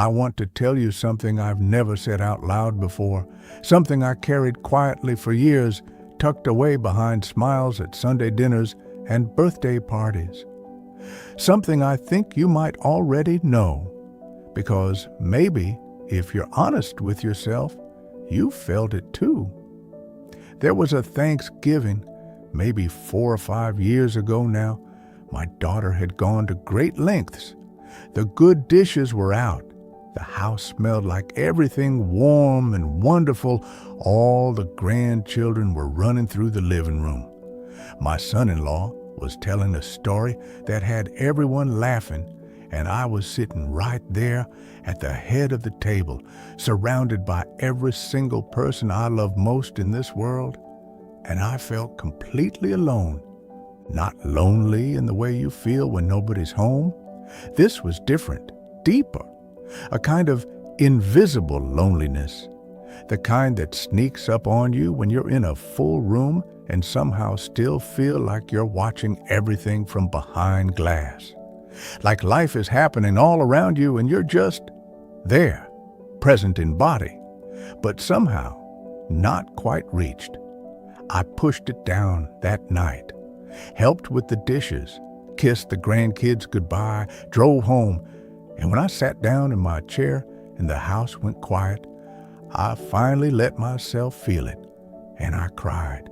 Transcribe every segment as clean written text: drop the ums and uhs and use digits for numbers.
I want to tell you something I've never said out loud before, something I carried quietly for years, tucked away behind smiles at Sunday dinners and birthday parties. Something I think you might already know, because maybe, if you're honest with yourself, you felt it too. There was a Thanksgiving, maybe 4 or 5 years ago now. My daughter had gone to great lengths. The good dishes were out. The house smelled like everything warm and wonderful. All the grandchildren were running through the living room. My son-in-law was telling a story that had everyone laughing, and I was sitting right there at the head of the table, surrounded by every single person I love most in this world, and I felt completely alone. Not lonely in the way you feel when nobody's home. This was different, deeper, a kind of invisible loneliness, the kind that sneaks up on you when you're in a full room and somehow still feel like you're watching everything from behind glass. Like life is happening all around you and you're just there, present in body, but somehow not quite reached. I pushed it down that night, helped with the dishes, kissed the grandkids goodbye, drove home, and when I sat down in my chair and the house went quiet, I finally let myself feel it, and I cried.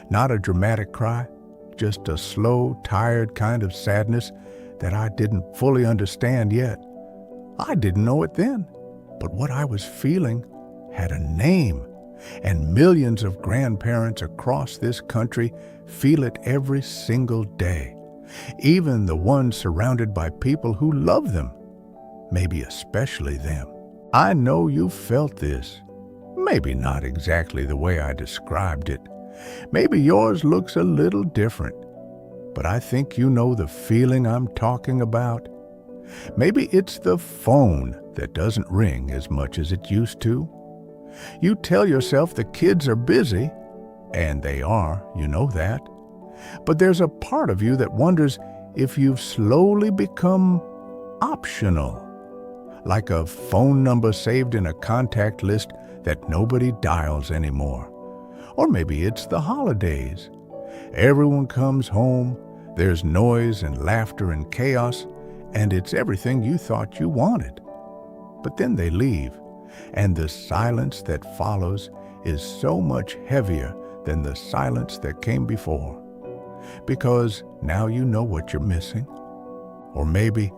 Not a dramatic cry, just a slow, tired kind of sadness that I didn't fully understand yet. I didn't know it then, but what I was feeling had a name, and millions of grandparents across this country feel it every single day, even the ones surrounded by people who love them, maybe especially them. I know you felt this, maybe not exactly the way I described it. Maybe yours looks a little different, but I think you know the feeling I'm talking about. Maybe it's the phone that doesn't ring as much as it used to. You tell yourself the kids are busy, and they are, you know that. But there's a part of you that wonders if you've slowly become optional, like a phone number saved in a contact list that nobody dials anymore. Or maybe it's the holidays. Everyone comes home, there's noise and laughter and chaos, and it's everything you thought you wanted. But then they leave, and the silence that follows is so much heavier than the silence that came before. Because now you know what you're missing. Or maybe,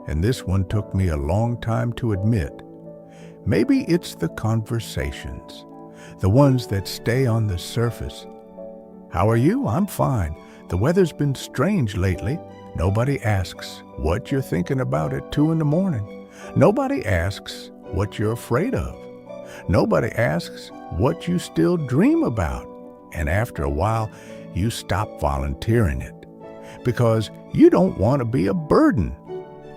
and this one took me a long time to admit, maybe it's the conversations, the ones that stay on the surface. How are you? I'm fine. The weather's been strange lately. Nobody asks what you're thinking about at 2 a.m. Nobody asks what you're afraid of. Nobody asks what you still dream about. And after a while, you stop volunteering it because you don't want to be a burden,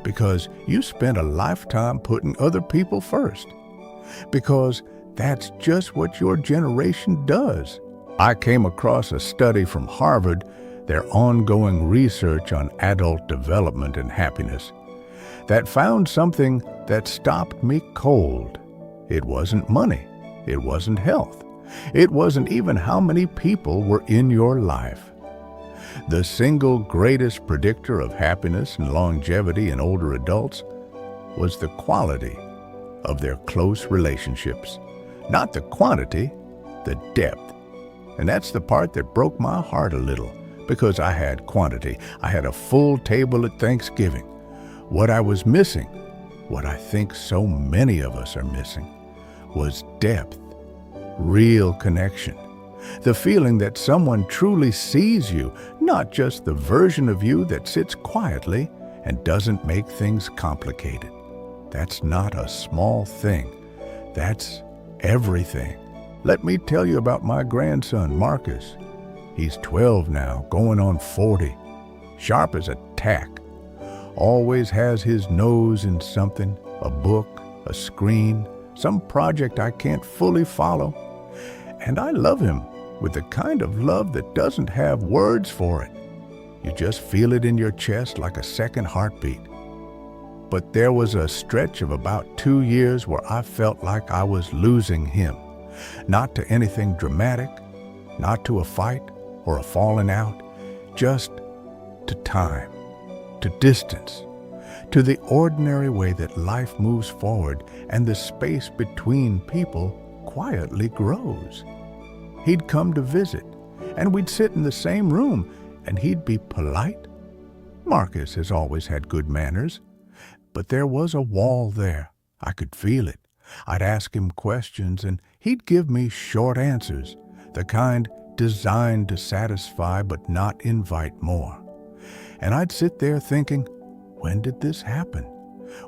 because you spent a lifetime putting other people first, because that's just what your generation does. I came across a study from Harvard, their ongoing research on adult development and happiness, that found something that stopped me cold. It wasn't money. It wasn't health. It wasn't even how many people were in your life. The single greatest predictor of happiness and longevity in older adults was the quality of their close relationships. Not the quantity, the depth. And that's the part that broke my heart a little, because I had quantity. I had a full table at Thanksgiving. What I was missing, what I think so many of us are missing, was depth, real connection. The feeling that someone truly sees you, not just the version of you that sits quietly and doesn't make things complicated. That's not a small thing. That's everything. Let me tell you about my grandson, Marcus. He's 12 now, going on 40. Sharp as a tack. Always has his nose in something, a book, a screen, some project I can't fully follow. And I love him with the kind of love that doesn't have words for it. You just feel it in your chest like a second heartbeat. But there was a stretch of about 2 years where I felt like I was losing him. Not to anything dramatic, not to a fight or a falling out, just to time, to distance, to the ordinary way that life moves forward and the space between people quietly grows. He'd come to visit, and we'd sit in the same room, and he'd be polite. Marcus has always had good manners, but there was a wall there. I could feel it. I'd ask him questions, and he'd give me short answers, the kind designed to satisfy but not invite more. And I'd sit there thinking, when did this happen?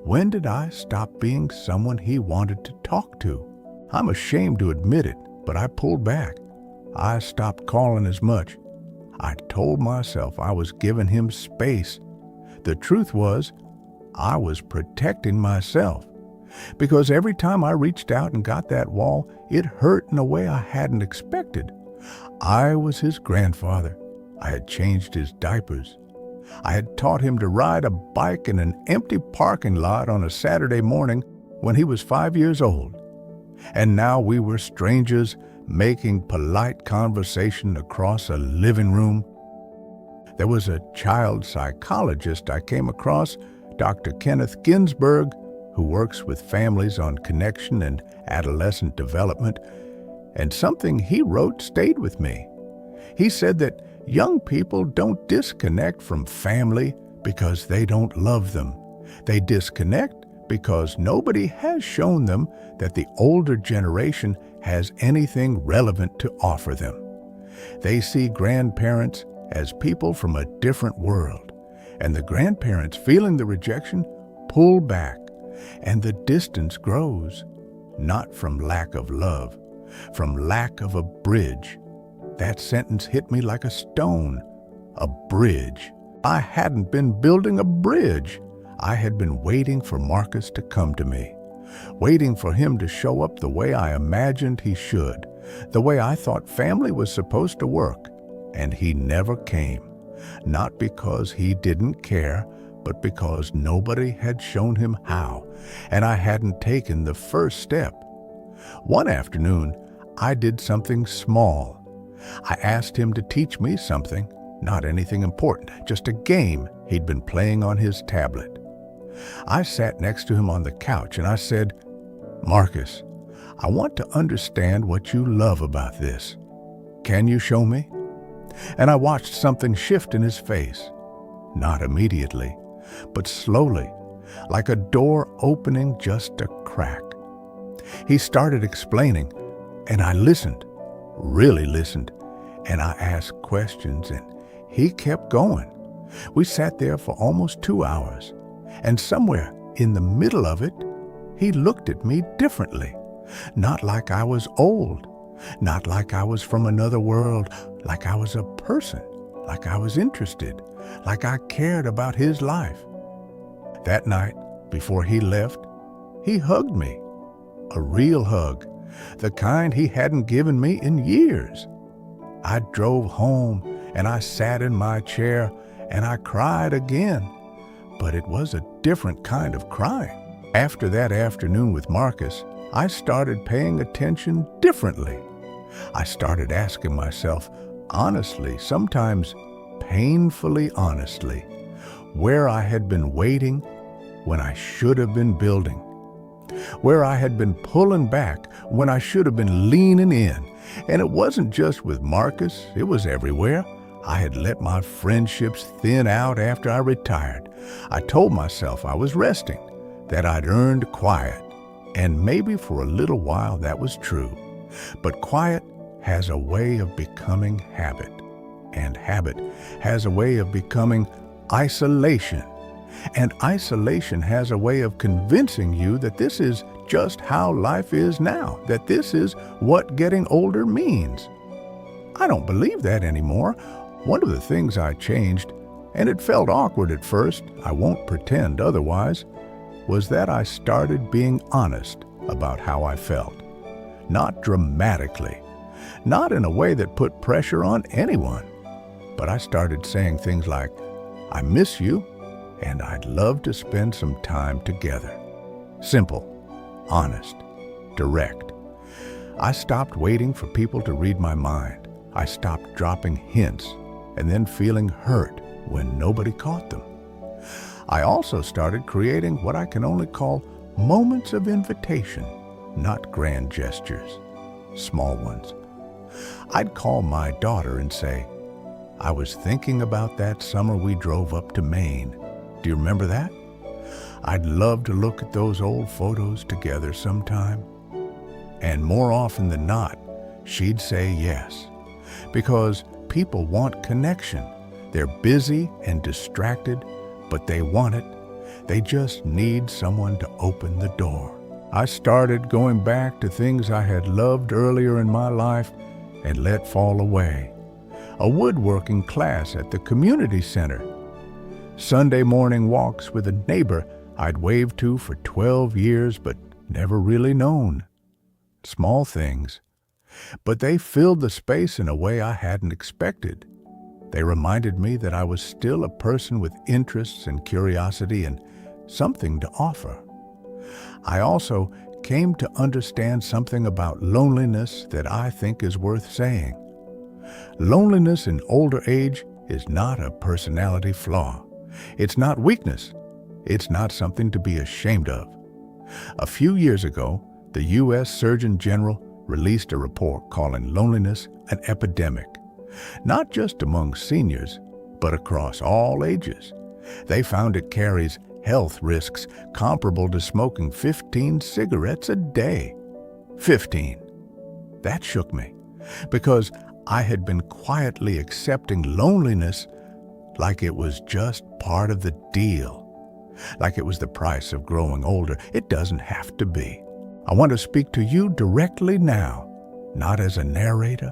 When did I stop being someone he wanted to talk to? I'm ashamed to admit it, but I pulled back. I stopped calling as much. I told myself I was giving him space. The truth was, I was protecting myself. Because every time I reached out and got that wall, it hurt in a way I hadn't expected. I was his grandfather. I had changed his diapers. I had taught him to ride a bike in an empty parking lot on a Saturday morning when he was 5 years old. And now we were strangers making polite conversation across a living room. There was a child psychologist I came across, Dr. Kenneth Ginsberg, who works with families on connection and adolescent development, and something he wrote stayed with me. He said that young people don't disconnect from family because they don't love them. They disconnect because nobody has shown them that the older generation has anything relevant to offer them. They see grandparents as people from a different world, and the grandparents, feeling the rejection, pull back, and the distance grows, not from lack of love, from lack of a bridge. That sentence hit me like a stone. A bridge. I hadn't been building a bridge. I had been waiting for Marcus to come to me, waiting for him to show up the way I imagined he should, the way I thought family was supposed to work. And he never came, not because he didn't care, but because nobody had shown him how, and I hadn't taken the first step. One afternoon, I did something small. I asked him to teach me something, not anything important, just a game he'd been playing on his tablet. I sat next to him on the couch and I said, "Marcus, I want to understand what you love about this. Can you show me?" And I watched something shift in his face. Not immediately, but slowly, like a door opening just a crack. He started explaining, and I listened, really listened, and I asked questions, and he kept going. We sat there for almost 2 hours, and somewhere in the middle of it, he looked at me differently. Not like I was old, not like I was from another world, like I was a person, like I was interested, like I cared about his life. That night, before he left, he hugged me. A real hug, the kind he hadn't given me in years. I drove home and I sat in my chair and I cried again, but it was a different kind of crying. After that afternoon with Marcus, I started paying attention differently. I started asking myself, honestly, sometimes painfully honestly, where I had been waiting when I should have been building, where I had been pulling back when I should have been leaning in. And it wasn't just with Marcus, it was everywhere. I had let my friendships thin out after I retired. I told myself I was resting, that I'd earned quiet, and maybe for a little while that was true. But quiet has a way of becoming habit, and habit has a way of becoming isolation. And isolation has a way of convincing you that this is just how life is now, that this is what getting older means. I don't believe that anymore. One of the things I changed, and it felt awkward at first, I won't pretend otherwise, was that I started being honest about how I felt. Not dramatically, not in a way that put pressure on anyone, but I started saying things like, "I miss you," and I'd love to spend some time together. Simple, honest, direct. I stopped waiting for people to read my mind. I stopped dropping hints and then feeling hurt when nobody caught them. I also started creating what I can only call moments of invitation, not grand gestures, small ones. I'd call my daughter and say, "I was thinking about that summer we drove up to Maine. Do you remember that? I'd love to look at those old photos together sometime." And more often than not, she'd say yes, because people want connection. They're busy and distracted, but they want it. They just need someone to open the door. I started going back to things I had loved earlier in my life and let fall away. A woodworking class at the community center. Sunday morning walks with a neighbor I'd waved to for 12 years but never really known. Small things, but they filled the space in a way I hadn't expected. They reminded me that I was still a person with interests and curiosity and something to offer. I also came to understand something about loneliness that I think is worth saying. Loneliness in older age is not a personality flaw. It's not weakness. It's not something to be ashamed of. A few years ago, the U.S. Surgeon General released a report calling loneliness an epidemic, not just among seniors, but across all ages. They found it carries health risks comparable to smoking 15 cigarettes a day. 15. That shook me, because I had been quietly accepting loneliness like it was just part of the deal, like it was the price of growing older. It doesn't have to be. I want to speak to you directly now, not as a narrator,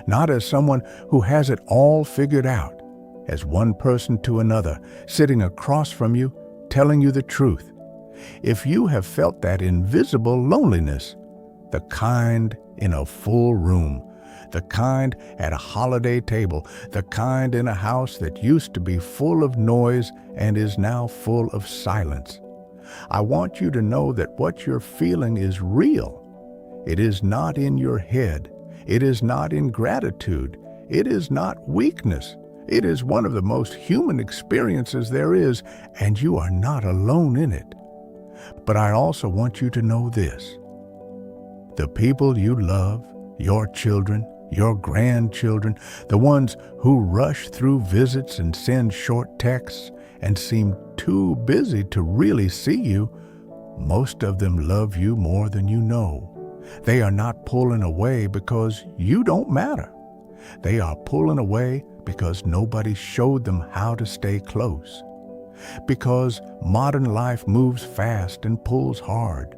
not as someone who has it all figured out, as one person to another, sitting across from you, telling you the truth. If you have felt that invisible loneliness, the kind in a full room, the kind at a holiday table, the kind in a house that used to be full of noise and is now full of silence, I want you to know that what you're feeling is real. It is not in your head. It is not ingratitude. It is not weakness. It is one of the most human experiences there is, and you are not alone in it. But I also want you to know this. The people you love, your children, your grandchildren, the ones who rush through visits and send short texts and seem too busy to really see you, most of them love you more than you know. They are not pulling away because you don't matter. They are pulling away because nobody showed them how to stay close. Because modern life moves fast and pulls hard.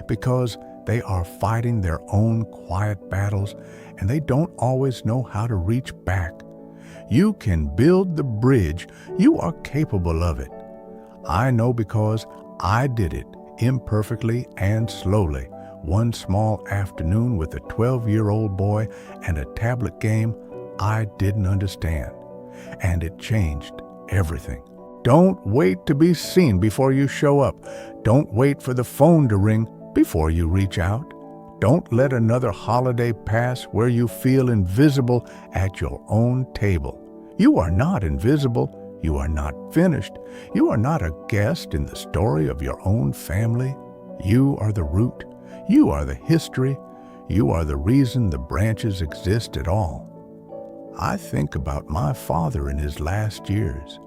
Because they are fighting their own quiet battles and they don't always know how to reach back. You can build the bridge. You are capable of it. I know because I did it imperfectly and slowly. One small afternoon with a 12-year-old boy and a tablet game I didn't understand. And it changed everything. Don't wait to be seen before you show up. Don't wait for the phone to ring before you reach out. Don't let another holiday pass where you feel invisible at your own table. You are not invisible. You are not finished. You are not a guest in the story of your own family. You are the root. You are the history. You are the reason the branches exist at all. I think about my father in his last years,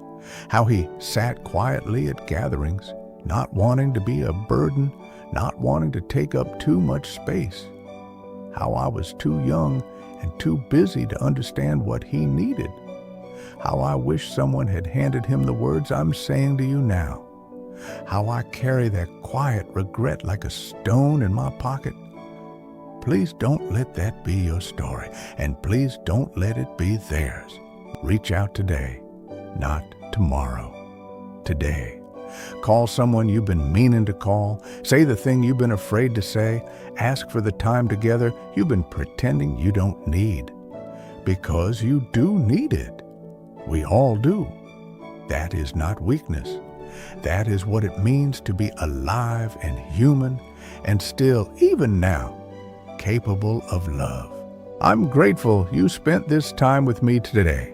how he sat quietly at gatherings, not wanting to be a burden, not wanting to take up too much space, how I was too young and too busy to understand what he needed, how I wish someone had handed him the words I'm saying to you now, how I carry that quiet regret like a stone in my pocket. Please don't let that be your story, and please don't let it be theirs. Reach out today, not tomorrow. Today. Call someone you've been meaning to call. Say the thing you've been afraid to say. Ask for the time together you've been pretending you don't need. Because you do need it. We all do. That is not weakness. That is what it means to be alive and human and still, even now, capable of love. I'm grateful you spent this time with me today.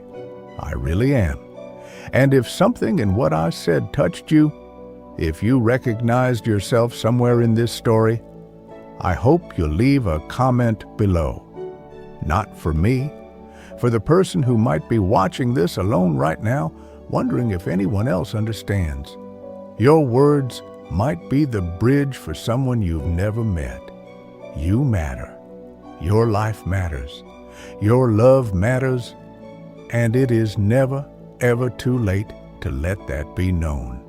I really am. And if something in what I said touched you, if you recognized yourself somewhere in this story, I hope you'll leave a comment below. Not for me, for the person who might be watching this alone right now, wondering if anyone else understands. Your words might be the bridge for someone you've never met. You matter. Your life matters. Your love matters. And it is never, ever too late to let that be known.